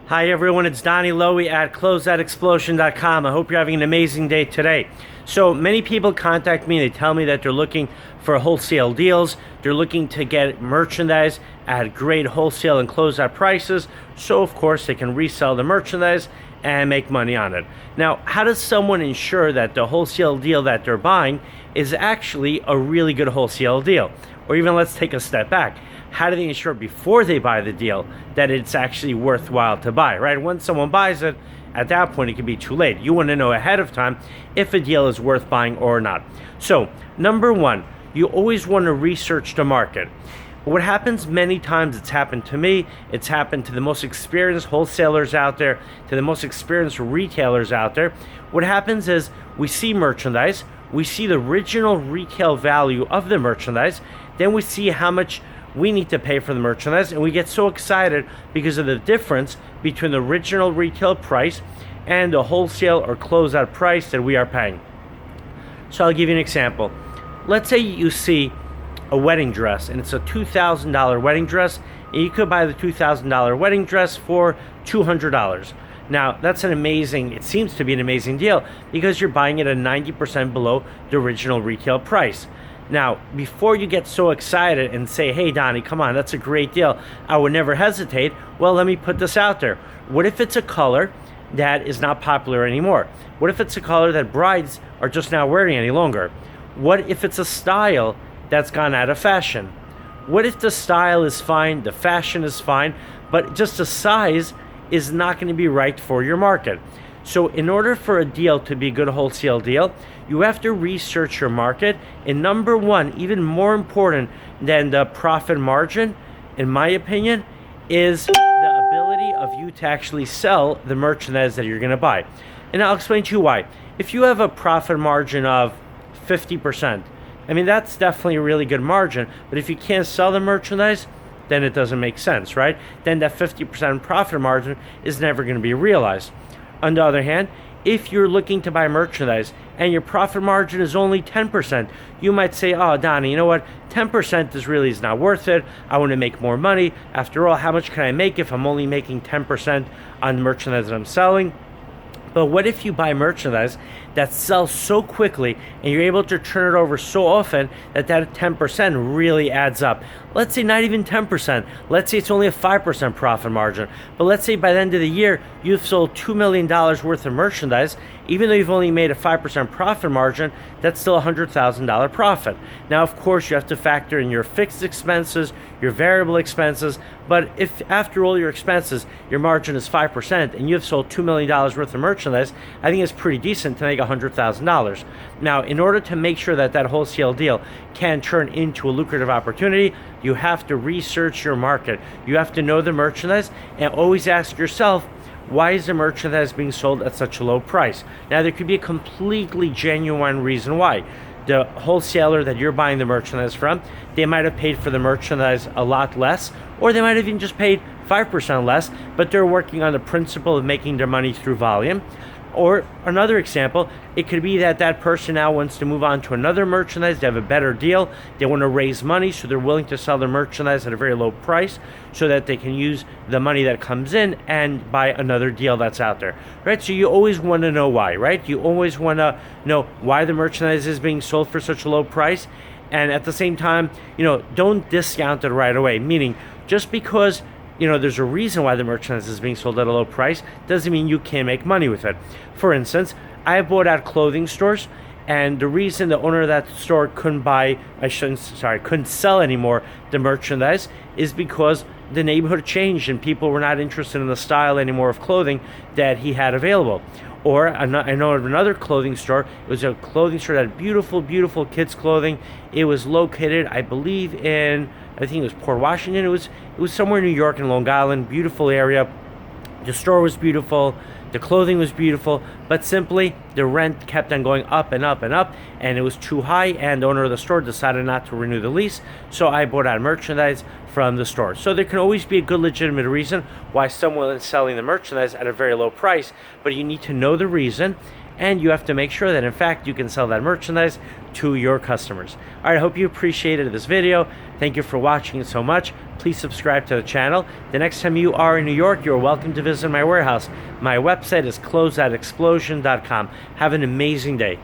Hi everyone, it's Donnie Lowy at Closeoutexplosion.com. I hope you're having an amazing day today. So many people contact me, they tell me that they're looking for wholesale deals. They're looking to get merchandise at great wholesale and closeout prices. So of course they can resell the merchandise and make money on it. Now, how does someone ensure that the wholesale deal that they're buying is actually a really good wholesale deal? Or even let's take a step back. How do they ensure before they buy the deal that it's actually worthwhile to buy, right? Once someone buys it, at that point it can be too late. You want to know ahead of time if a deal is worth buying or not. So, number one, you always want to research the market. What happens many times, it's happened to me, it's happened to the most experienced wholesalers out there, to the most experienced retailers out there. What happens is we see merchandise, we see the original retail value of the merchandise, then we see how much we need to pay for the merchandise, and we get so excited because of the difference between the original retail price and the wholesale or closeout price that we are paying. So I'll give you an example. Let's say you see a wedding dress and it's a $2,000 wedding dress, and you could buy the $2,000 wedding dress for $200. Now that's it seems to be an amazing deal because you're buying it at 90% below the original retail price. Now, before you get so excited and say, hey, Donnie, come on, that's a great deal, I would never hesitate. Well, let me put this out there. What if it's a color that is not popular anymore? What if it's a color that brides are just not wearing any longer? What if it's a style that's gone out of fashion? What if the style is fine, the fashion is fine, but just the size is not going to be right for your market? So in order for a deal to be a good wholesale deal, you have to research your market. And number one, even more important than the profit margin, in my opinion, is the ability of you to actually sell the merchandise that you're going to buy. And I'll explain to you why. If you have a profit margin of 50%, I mean, that's definitely a really good margin. But if you can't sell the merchandise, then it doesn't make sense, right? Then that 50% profit margin is never going to be realized. On the other hand, if you're looking to buy merchandise and your profit margin is only 10%, you might say, oh, Donnie, you know what? 10% is not worth it. I want to make more money. After all, how much can I make if I'm only making 10% on merchandise that I'm selling? But what if you buy merchandise that sells so quickly and you're able to turn it over so often that 10% really adds up? Let's say not even 10%. Let's say it's only a 5% profit margin. But let's say by the end of the year, you've sold $2 million worth of merchandise. Even though you've only made a 5% profit margin, that's still a $100,000 profit. Now, of course, you have to factor in your fixed expenses, your variable expenses. But if after all your expenses, your margin is 5% and you've sold $2 million worth of merchandise, I think it's pretty decent to make $100,000. Now, in order to make sure that that wholesale deal can turn into a lucrative opportunity, you have to research your market. You have to know the merchandise and always ask yourself, why is the merchandise being sold at such a low price? Now, there could be a completely genuine reason why. The wholesaler that you're buying the merchandise from, they might have paid for the merchandise a lot less, or they might have even just paid 5% less, but they're working on the principle of making their money through volume. Or another example, it could be that that person now wants to move on to another merchandise. They have a better deal. They want to raise money, so they're willing to sell their merchandise at a very low price so that they can use the money that comes in and buy another deal that's out there, right? So you always want to know why, right? You always want to know why the merchandise is being sold for such a low price. And at the same time, don't discount it right away, meaning just because there's a reason why the merchandise is being sold at a low price doesn't mean you can't make money with it. For instance, I have bought out clothing stores, and the reason the owner of that store couldn't sell anymore the merchandise is because the neighborhood changed and people were not interested in the style anymore of clothing that he had available. Or I know of another clothing store. It was a clothing store that had beautiful, beautiful kids' clothing. It was located, I believe, I think it was Port Washington. It was somewhere in New York and Long Island. Beautiful area. The store was beautiful. The clothing was beautiful, but simply the rent kept on going up and up and up, and it was too high, and the owner of the store decided not to renew the lease, so I bought out merchandise from the store. So there can always be a good legitimate reason why someone is selling the merchandise at a very low price, but you need to know the reason, and you have to make sure that in fact you can sell that merchandise to your customers. All right, I hope you appreciated this video. Thank you for watching so much. Please subscribe to the channel. The next time you are in New York, you're welcome to visit my warehouse. My website is closeoutexplosion.com. Have an amazing day.